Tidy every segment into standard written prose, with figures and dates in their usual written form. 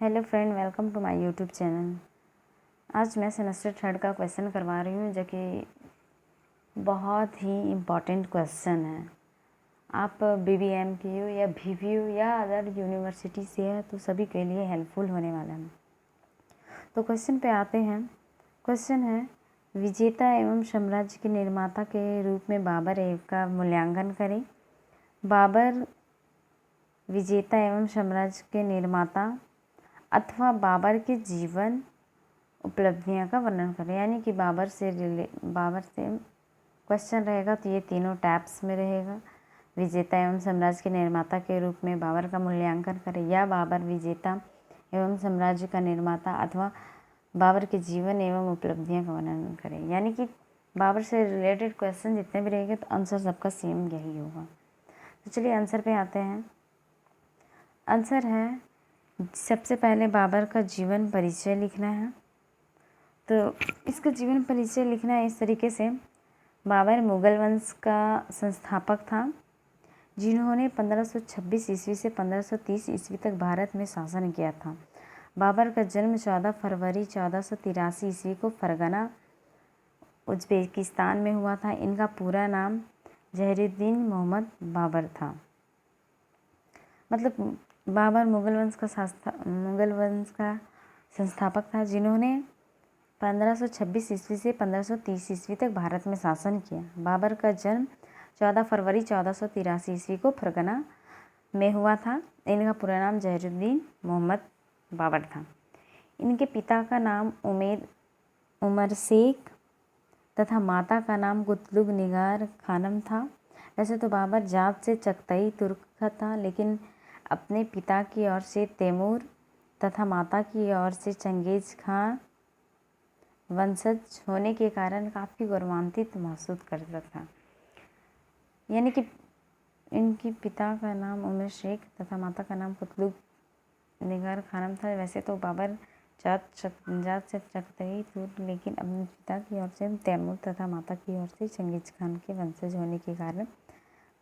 Hello friend, welcome to my YouTube channel. आज मैं semester 3 का क्वेश्चन करवा रही हूँ, जो कि बहुत ही इम्पॉर्टेंट क्वेश्चन है। आप बीबीएम की हो या बीवीयू या अदर यूनिवर्सिटी से है तो सभी के लिए हेल्पफुल होने वाला है। तो क्वेश्चन पे आते हैं। क्वेश्चन है, विजेता एवं साम्राज्य के निर्माता के रूप में बाबर का मूल्यांकन करें। बाबर विजेता एवं साम्राज्य के निर्माता अथवा बाबर के जीवन उपलब्धियां का वर्णन करें। यानी कि बाबर से क्वेश्चन रहेगा तो ये तीनों टैब्स में रहेगा। विजेता एवं साम्राज्य के निर्माता के रूप में बाबर का मूल्यांकन करें, या बाबर विजेता एवं साम्राज्य का निर्माता अथवा बाबर के जीवन एवं उपलब्धियां का वर्णन करें। यानी कि बाबर से रिलेटेड क्वेश्चन जितने भी रहेंगे तो आंसर सबका सेम यही होगा। तो चलिए आंसर पे आते हैं। आंसर है, सबसे पहले बाबर का जीवन परिचय लिखना है। तो इसका जीवन परिचय लिखना है इस तरीके से। बाबर मुगल वंश का संस्थापक था, जिन्होंने 1526 ईस्वी से 1530 ईस्वी तक भारत में शासन किया था। बाबर का जन्म 14 फरवरी 1483 ईस्वी को फरगना उज्बेकिस्तान में हुआ था। इनका पूरा नाम जहीरुद्दीन मोहम्मद बाबर था। मतलब बाबर मुगल वंश का संस्थापक था, जिन्होंने 1526 ईस्वी से 1530 ईस्वी तक भारत में शासन किया। बाबर का जन्म 14 फरवरी 1483 ईस्वी को फरगना में हुआ था। इनका पूरा नाम जहीरुद्दीन मोहम्मद बाबर था। इनके पिता का नाम उमर शेख तथा माता का नाम कुतलुग निगार खानम था। वैसे तो बाबर जात से चगताई तुर्क था, लेकिन अपने पिता की ओर से तैमूर तथा माता की ओर से चंगेज खां वंशज होने के कारण काफ़ी गौरवान्वित महसूस करता था। यानी कि इनके पिता का नाम उमर शेख तथा माता का नाम कुतलुग निगार खानम था। वैसे तो बाबर जात से चगताई तुर्क, लेकिन अपने पिता की ओर से तैमूर तथा माता की ओर से चंगेज खान के वंशज होने के कारण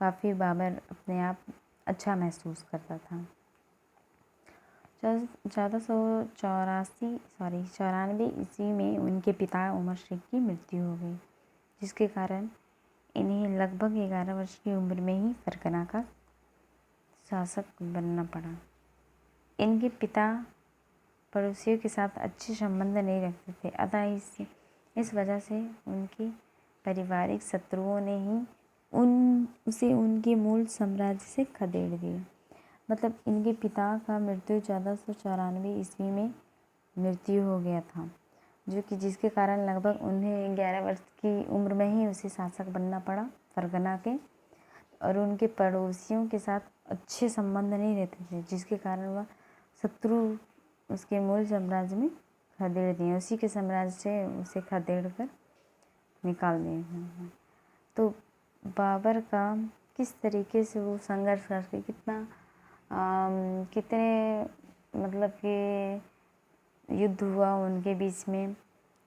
काफ़ी बाबर अपने आप अच्छा महसूस करता था। 1494 ईस्वी में उनके पिता उमर शेख की मृत्यु हो गई, जिसके कारण इन्हें लगभग 11 वर्ष की उम्र में ही फरगना का शासक बनना पड़ा। इनके पिता पड़ोसियों के साथ अच्छे संबंध नहीं रखते थे, अतः इस वजह से उनके पारिवारिक शत्रुओं ने ही उसे उनके मूल साम्राज्य से खदेड़ दिया। मतलब इनके पिता का मृत्यु 1494 ईस्वी में मृत्यु हो गया था, जो कि जिसके कारण लगभग उन्हें 11 वर्ष की उम्र में ही उसे शासक बनना पड़ा फरगना के। और उनके पड़ोसियों के साथ अच्छे संबंध नहीं रहते थे, जिसके कारण वह शत्रु उसके मूल साम्राज्य में खदेड़ दिए, उसी के साम्राज्य से उसे खदेड़ कर निकाल दिए। तो बाबर का किस तरीके से वो संघर्ष करके कितने मतलब कि युद्ध हुआ उनके बीच में,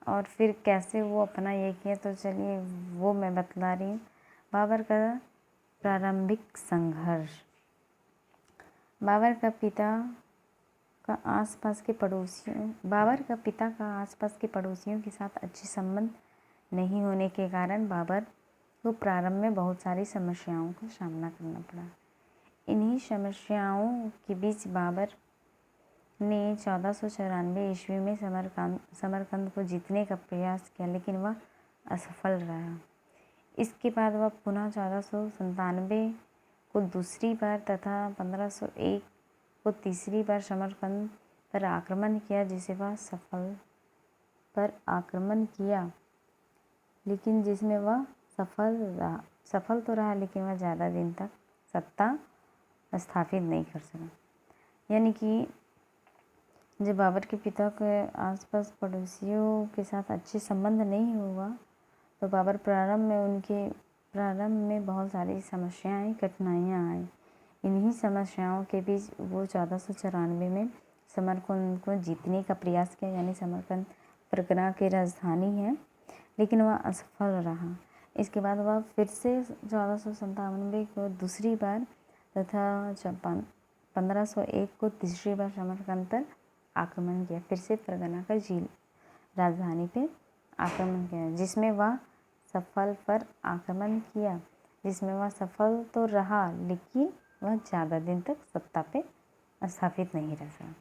और फिर कैसे वो अपना ये किया, तो चलिए वो मैं बतला रही हूँ। बाबर का प्रारंभिक संघर्ष। बाबर का पिता का आसपास के पड़ोसियों के साथ अच्छे संबंध नहीं होने के कारण बाबर को प्रारंभ में बहुत सारी समस्याओं का सामना करना पड़ा। इन्हीं समस्याओं के बीच बाबर ने 1494 ईस्वी में समरकंद को जीतने का प्रयास किया, लेकिन वह असफल रहा। इसके बाद वह पुनः 1497 को दूसरी बार तथा 1501 को तीसरी बार समरकंद पर आक्रमण किया, जिसे वह लेकिन जिसमें वह सफल तो रहा, लेकिन वह ज़्यादा दिन तक सत्ता स्थापित नहीं कर सका। यानी कि जब बाबर के पिता के आसपास पड़ोसियों के साथ अच्छे संबंध नहीं हुआ, तो बाबर प्रारंभ में बहुत सारी कठिनाइयाँ आई। इन्हीं समस्याओं के बीच वो 1494 में समरकंद को जीतने का प्रयास किया। यानी समरकंद फरगना की राजधानी है, लेकिन वह असफल रहा। इसके बाद वह फिर से 1497 को दूसरी बार तथा 1501 को तीसरी बार समरकंद पर आक्रमण किया, फिर से फरगना का राजधानी पे आक्रमण किया, जिसमें वह सफल तो रहा, लेकिन वह ज़्यादा दिन तक सत्ता पे स्थापित नहीं रह सका।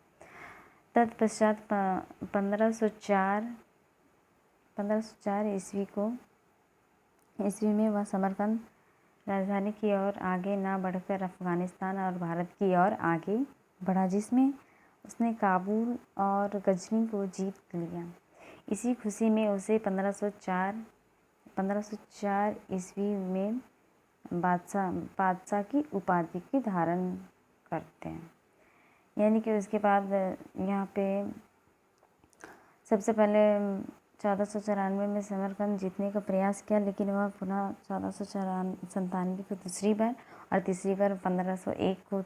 तत्पश्चात 1504 ईस्वी में वह समरकंद राजधानी की ओर आगे ना बढ़कर अफगानिस्तान और भारत की ओर आगे बढ़ा, जिसमें उसने काबुल और गजनी को जीत लिया। इसी खुशी में उसे 1504 ईस्वी में बादशाह की उपाधि की धारण करते हैं। यानी कि उसके बाद यहाँ पे सबसे पहले 1494 में समरकंद जीतने का प्रयास किया, लेकिन वह पुनः 1497 को दूसरी बार और तीसरी बार 1501 को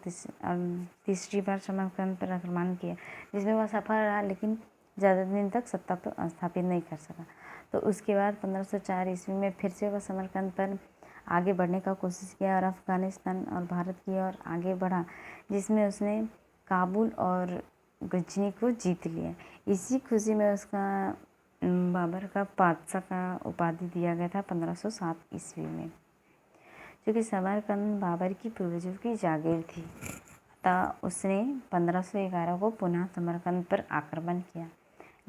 तीसरी बार समरकंद पर आक्रमण किया, जिसमें वह सफल रहा, लेकिन ज़्यादा दिन तक सत्ता पर स्थापित नहीं कर सका। तो उसके बाद 1504 ईस्वी में फिर से वह समरकंद पर आगे बढ़ने का कोशिश किया और अफ़गानिस्तान और भारत की ओर आगे बढ़ा, जिसमें उसने काबुल और गजनी को जीत लिया। इसी खुशी में उसका बाबर का बादशाह का उपाधि दिया गया था 1507 ईस्वी में, क्योंकि समरकंद बाबर की पूर्वजों की जागीर थी। अतः उसने 1511 को पुनः समरकंद पर आक्रमण किया,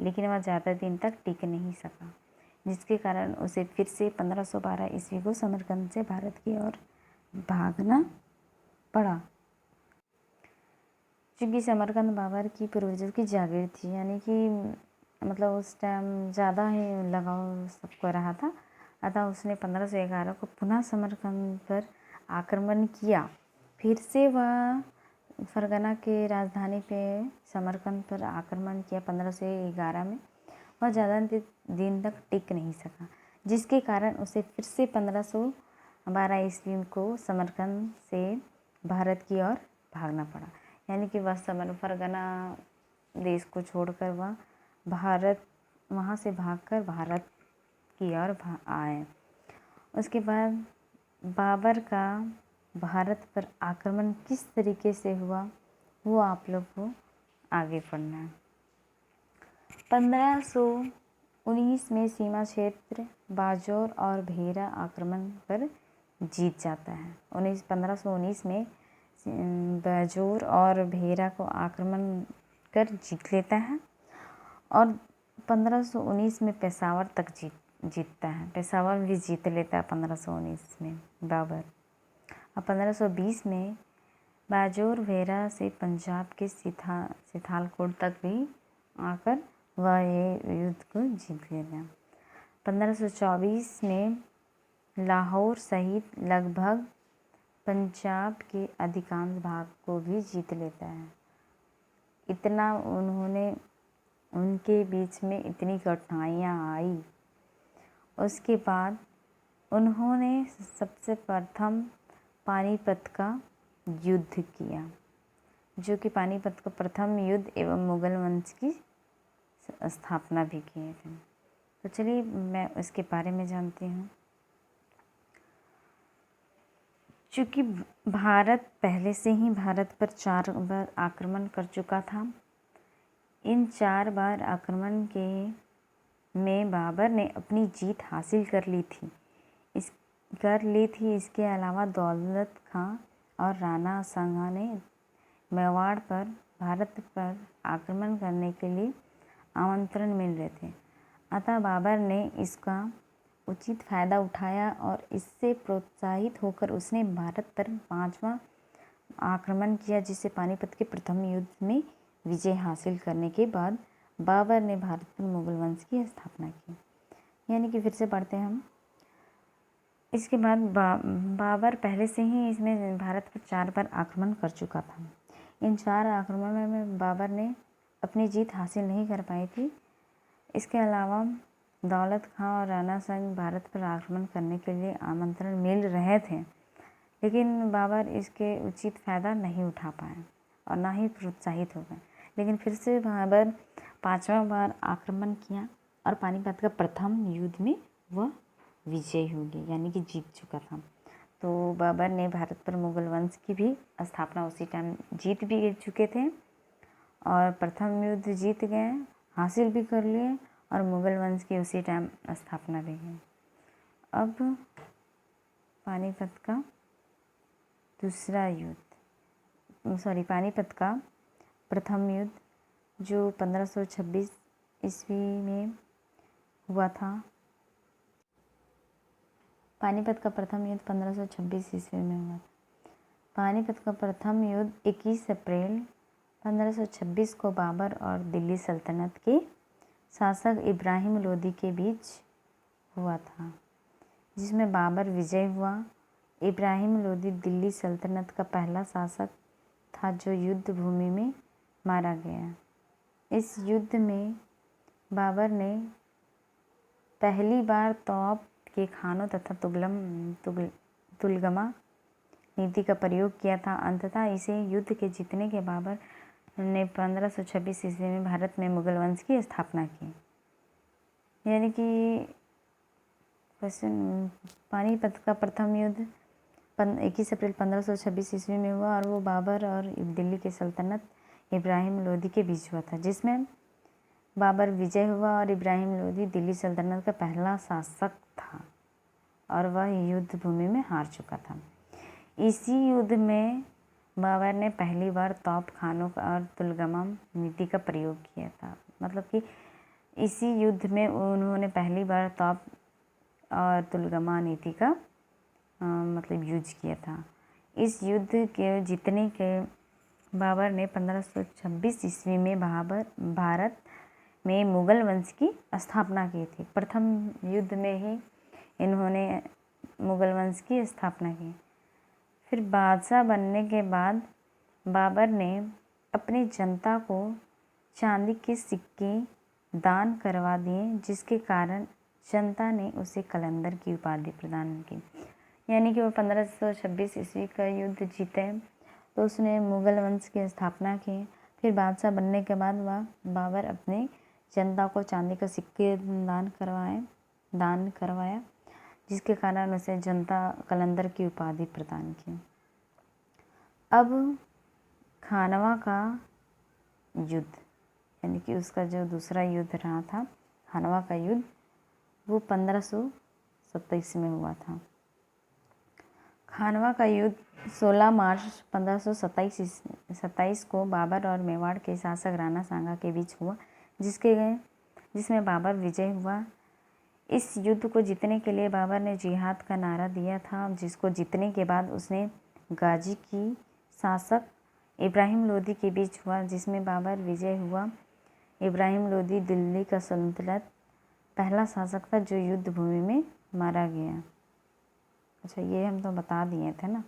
लेकिन वह ज़्यादा दिन तक टिक नहीं सका, जिसके कारण उसे फिर से 1512 ईस्वी को समरकंद से भारत की ओर भागना पड़ा। क्योंकि समरकंद बाबर की पूर्वजों की जागीर थी, यानी कि मतलब उस टाइम ज़्यादा ही लगाव सबको रहा था। अतः उसने 1511 को पुनः समरकंद पर आक्रमण किया। फिर से वह फरगना के राजधानी पे समरकंद पर आक्रमण किया 1511 में। वह ज़्यादा दिन तक टिक नहीं सका, जिसके कारण उसे फिर से 1512 ईस्वी को समरकंद से भारत की ओर भागना पड़ा। यानी कि वह फरगना देश को छोड़कर वह वहाँ से भागकर भारत की ओर आए। उसके बाद बाबर का भारत पर आक्रमण किस तरीके से हुआ वो आप लोग को आगे पढ़ना है। 1519 में सीमा क्षेत्र बाजौर और भेरा आक्रमण पर जीत जाता है। 1519 में बाजौर और भेरा को आक्रमण कर जीत लेता है और 1519 में पेशावर तक जीतता है। पेशावर भी जीत लेता है 1519 में बाबर। अब 1520 में बाजौर भेरा से पंजाब के सिथालकोट तक भी आकर वह ये युद्ध को जीत लेता है। 1524 में लाहौर सहित लगभग पंजाब के अधिकांश भाग को भी जीत लेता है। इतना उनके बीच में इतनी कठिनाइयाँ आई। उसके बाद उन्होंने सबसे प्रथम पानीपत का युद्ध किया, जो कि पानीपत का प्रथम युद्ध एवं मुगल वंश की स्थापना भी किए थे। तो चलिए मैं उसके बारे में जानती हूँ। चूँकि भारत पहले से ही भारत पर 4 बार आक्रमण कर चुका था, इन 4 बार आक्रमण में बाबर ने अपनी जीत हासिल कर ली थी। इसके अलावा दौलत खां और राणा सांगा ने मेवाड़ पर भारत पर आक्रमण करने के लिए आमंत्रण मिल रहे थे। अतः बाबर ने इसका उचित फ़ायदा उठाया और इससे प्रोत्साहित होकर उसने भारत पर 5वां आक्रमण किया, जिससे पानीपत के प्रथम युद्ध में विजय हासिल करने के बाद बाबर ने भारत पर मुगल वंश की स्थापना की। यानी कि फिर से पढ़ते हैं हम। इसके बाद बाबर पहले से ही इसमें भारत पर 4 बार आक्रमण कर चुका था। इन 4 आक्रमणों में बाबर ने अपनी जीत हासिल नहीं कर पाई थी। इसके अलावा दौलत खां और राणा सांग भारत पर आक्रमण करने के लिए आमंत्रण मिल रहे थे, लेकिन बाबर इसके उचित फ़ायदा नहीं उठा पाए और ना ही प्रोत्साहित हो गए। लेकिन फिर से बाबर 5वां बार आक्रमण किया और पानीपत का प्रथम युद्ध में वह विजयी हो गया, यानी कि जीत चुका था। तो बाबर ने भारत पर मुगल वंश की भी स्थापना उसी टाइम जीत भी चुके थे और प्रथम युद्ध जीत गए, हासिल भी कर लिए और मुगल वंश की उसी टाइम स्थापना भी की। अब पानीपत का दूसरा युद्ध, पानीपत का प्रथम युद्ध जो 1526 ईस्वी में हुआ था। पानीपत का प्रथम युद्ध 1526 ईस्वी में हुआ था। पानीपत का प्रथम युद्ध 21 अप्रैल 1526 को बाबर और दिल्ली सल्तनत के शासक इब्राहिम लोदी के बीच हुआ था, जिसमें बाबर विजय हुआ। इब्राहिम लोदी दिल्ली सल्तनत का पहला शासक था जो युद्ध भूमि में मारा गया। इस युद्ध में बाबर ने पहली बार तौप के खानों तथा तुलगमा नीति का प्रयोग किया था। अंततः इसे युद्ध के जीतने के बाबर ने 1526 ईस्वी में भारत में मुगल वंश की स्थापना की। यानी कि पानीपत का प्रथम युद्ध 21 अप्रैल 1526 ईस्वी में हुआ और वो बाबर और दिल्ली के सल्तनत इब्राहिम लोदी के बीच हुआ था, जिसमें बाबर विजय हुआ और इब्राहिम लोदी दिल्ली सल्तनत का पहला शासक था और वह युद्ध भूमि में हार चुका था। इसी युद्ध में बाबर ने पहली बार तौप खानों और तुलगमा नीति का प्रयोग किया था। मतलब कि इसी युद्ध में उन्होंने पहली बार तौप और तुलगमा नीति का मतलब यूज किया था। इस युद्ध के जीतने के बाबर ने 1526 ईस्वी में भारत में मुगल वंश की स्थापना की थी। प्रथम युद्ध में ही इन्होंने मुगल वंश की स्थापना की। फिर बादशाह बनने के बाद बाबर ने अपनी जनता को चांदी के सिक्के दान करवा दिए, जिसके कारण जनता ने उसे कलंदर की उपाधि प्रदान की। यानी कि वो 1526 ईस्वी का युद्ध जीते तो उसने मुगल वंश की स्थापना की। फिर बादशाह बनने के बाद वह बाबर अपने जनता को चांदी का सिक्के दान करवाया, जिसके कारण उसे जनता कलंदर की उपाधि प्रदान की। अब खानवा का युद्ध, यानी कि उसका जो दूसरा युद्ध रहा था खानवा का युद्ध, वो 1527 में हुआ था। खानवा का युद्ध 16 मार्च 1527 को बाबर और मेवाड़ के शासक राणा सांगा के बीच हुआ, जिसमें बाबर विजय हुआ। इस युद्ध को जीतने के लिए बाबर ने जिहाद का नारा दिया था, जिसको जीतने के बाद उसने गाजी की शासक इब्राहिम लोदी के बीच हुआ, जिसमें बाबर विजय हुआ। इब्राहिम लोदी दिल्ली का सल्तनत पहला शासक था जो युद्ध भूमि में मारा गया। अच्छा, ये हम तो बता दिए थे ना,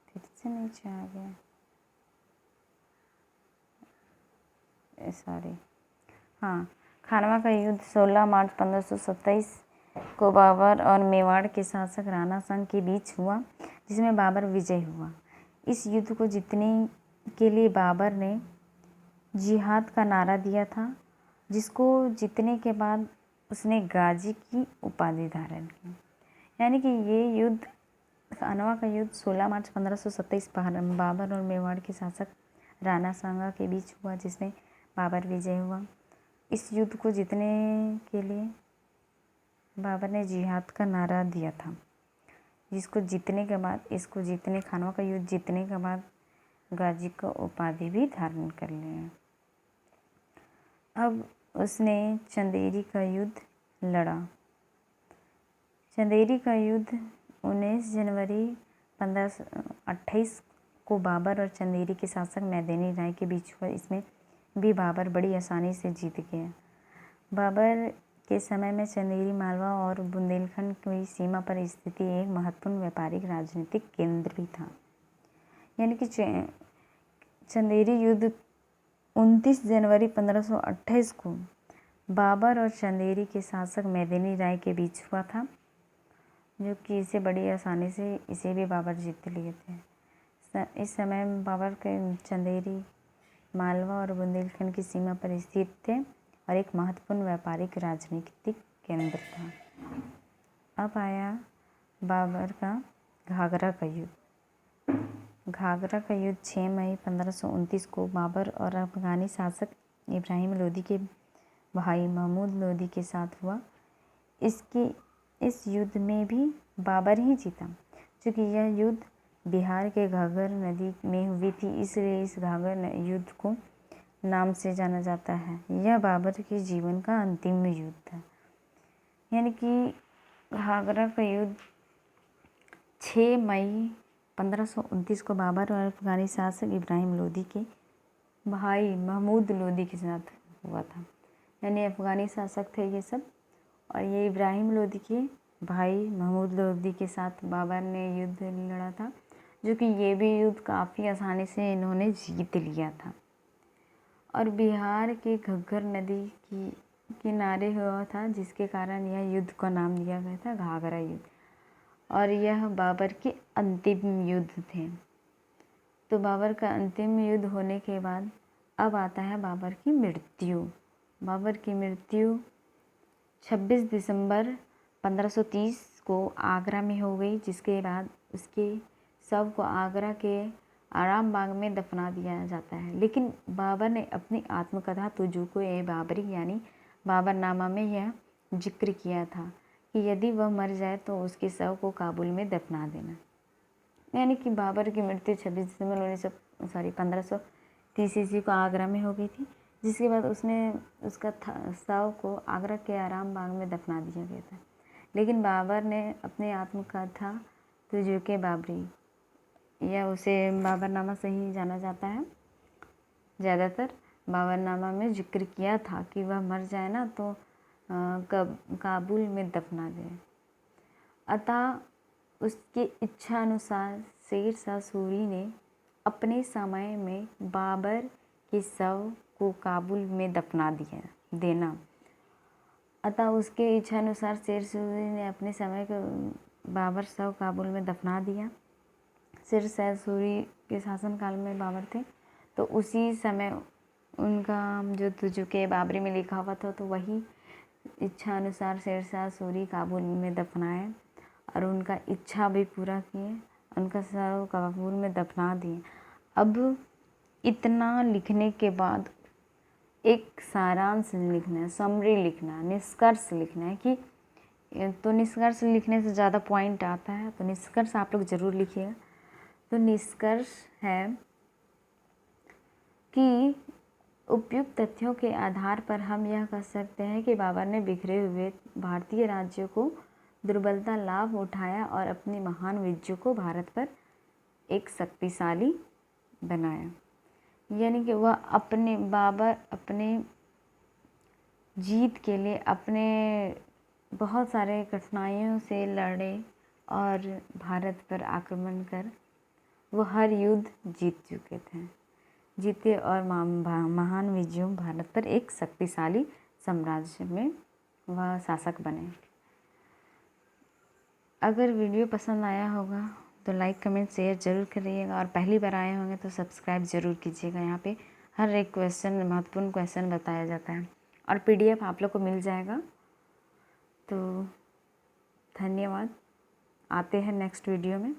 फिर से नीचे आ गया, सॉरी। हाँ, खानवा का युद्ध 16 मार्च 1527 को बाबर और मेवाड़ के शासक राणा सांग के बीच हुआ, जिसमें बाबर विजय हुआ। इस युद्ध को जीतने के लिए बाबर ने जिहाद का नारा दिया था, जिसको जीतने के बाद उसने गाजी की उपाधि धारण की। यानी कि ये युद्ध, खानवा का युद्ध 16 मार्च 1527 बाबर और मेवाड़ के शासक राणा सांगा के बीच हुआ, जिसमें बाबर विजय हुआ। इस युद्ध को जीतने के लिए बाबर ने जिहाद का नारा दिया था, जिसको जीतने के बाद खानवा का युद्ध जीतने के बाद गाजी का उपाधि भी धारण कर लिया। अब उसने चंदेरी का युद्ध लड़ा। चंदेरी का युद्ध 19 जनवरी 1528 को बाबर और चंदेरी के शासक मैदेनी राय के बीच हुआ। इसमें भी बाबर बड़ी आसानी से जीत गया। बाबर के समय में चंदेरी मालवा और बुंदेलखंड की सीमा पर स्थित एक महत्वपूर्ण व्यापारिक राजनीतिक केंद्र भी था। यानी कि चंदेरी युद्ध 29 जनवरी 1528 को बाबर और चंदेरी के शासक मैदेनी राय के बीच हुआ था, जो कि इसे बड़ी आसानी से इसे भी बाबर जीत लिए थे। इस समय बाबर के चंदेरी मालवा और बुंदेलखंड की सीमा पर स्थित थे और एक महत्वपूर्ण व्यापारिक राजनीतिक केंद्र था। अब आया बाबर का घाघरा का युद्ध। घाघरा का युद्ध 6 मई 1529 को बाबर और अफगानी शासक इब्राहिम लोदी के भाई महमूद लोदी के साथ हुआ। इस युद्ध में भी बाबर ही जीता। चूँकि यह युद्ध बिहार के घाघर नदी में हुई थी, इसलिए इस घाघर युद्ध को नाम से जाना जाता है। यह बाबर के जीवन का अंतिम युद्ध था। यानी कि घाघरा का युद्ध 6 मई 1529 को बाबर और अफगानी शासक इब्राहिम लोदी के भाई महमूद लोदी के साथ हुआ था। यानी अफगानी शासक थे ये सब, और ये इब्राहिम लोदी के भाई महमूद लोदी के साथ बाबर ने युद्ध लड़ा था, जो कि ये भी युद्ध काफ़ी आसानी से इन्होंने जीत लिया था। और बिहार के घग्गर नदी की किनारे हुआ था, जिसके कारण यह युद्ध का नाम दिया गया था घाघरा युद्ध। और यह बाबर के अंतिम युद्ध थे। तो बाबर का अंतिम युद्ध होने के बाद अब आता है बाबर की मृत्यु। बाबर की मृत्यु 26 दिसंबर 1530 को आगरा में हो गई, जिसके बाद उसके शव को आगरा के आराम बाग में दफना दिया जाता है। लेकिन बाबर ने अपनी आत्मकथा तुझको ए बाबरी यानी बाबरनामा में यह जिक्र किया था कि यदि वह मर जाए तो उसके शव को काबुल में दफना देना। यानी कि बाबर की मृत्यु 26 दिसंबर 1530 ईस्वी को आगरा में हो गई थी, जिसके बाद उसका शव को आगरा के आराम बाग में दफना दिया गया था। लेकिन बाबर ने अपनी आत्मकथा तुझको ए बाबरी, या उसे बाबरनामा से ही जाना जाता है, ज़्यादातर बाबरनामा में जिक्र किया था कि वह मर जाए ना तो काबुल में दफना दे। अतः उसकी इच्छा अनुसार शेर शाह सूरी ने अपने समय में बाबर के शव को काबुल में दफना देना। अतः उसके इच्छा अनुसार शेर सूरी ने अपने समय को बाबर शव काबुल में दफना दिया। शेर शाह सूरी के शासनकाल में बाबर थे, तो उसी समय उनका जो तुझको ए बाबरी में लिखा हुआ था, तो वही इच्छा अनुसार शेर शाह सूरी काबुल में दफनाए और उनका इच्छा भी पूरा किए, उनका शव काबुल में दफना दिए। अब इतना लिखने के बाद एक सारांश लिखना है, समरी लिखना, निष्कर्ष लिखना है कि तो निष्कर्ष लिखने से ज़्यादा पॉइंट आता है, तो निष्कर्ष आप लोग ज़रूर लिखिएगा। तो निष्कर्ष है कि उपयुक्त तथ्यों के आधार पर हम यह कह सकते हैं कि बाबर ने बिखरे हुए भारतीय राज्यों को दुर्बलता लाभ उठाया और अपनी महान विजयों को भारत पर एक शक्तिशाली बनाया। यानी कि वह बाबर अपने जीत के लिए अपने बहुत सारे कठिनाइयों से लड़े और भारत पर आक्रमण कर वो हर युद्ध जीते और महान विजयों भारत पर एक शक्तिशाली साम्राज्य में वह शासक बने। अगर वीडियो पसंद आया होगा तो लाइक कमेंट शेयर ज़रूर करिएगा, और पहली बार आए होंगे तो सब्सक्राइब ज़रूर कीजिएगा। यहाँ पे हर एक क्वेश्चन, महत्वपूर्ण क्वेश्चन बताया जाता है, और PDF आप लोग को मिल जाएगा। तो धन्यवाद, आते हैं नेक्स्ट वीडियो में।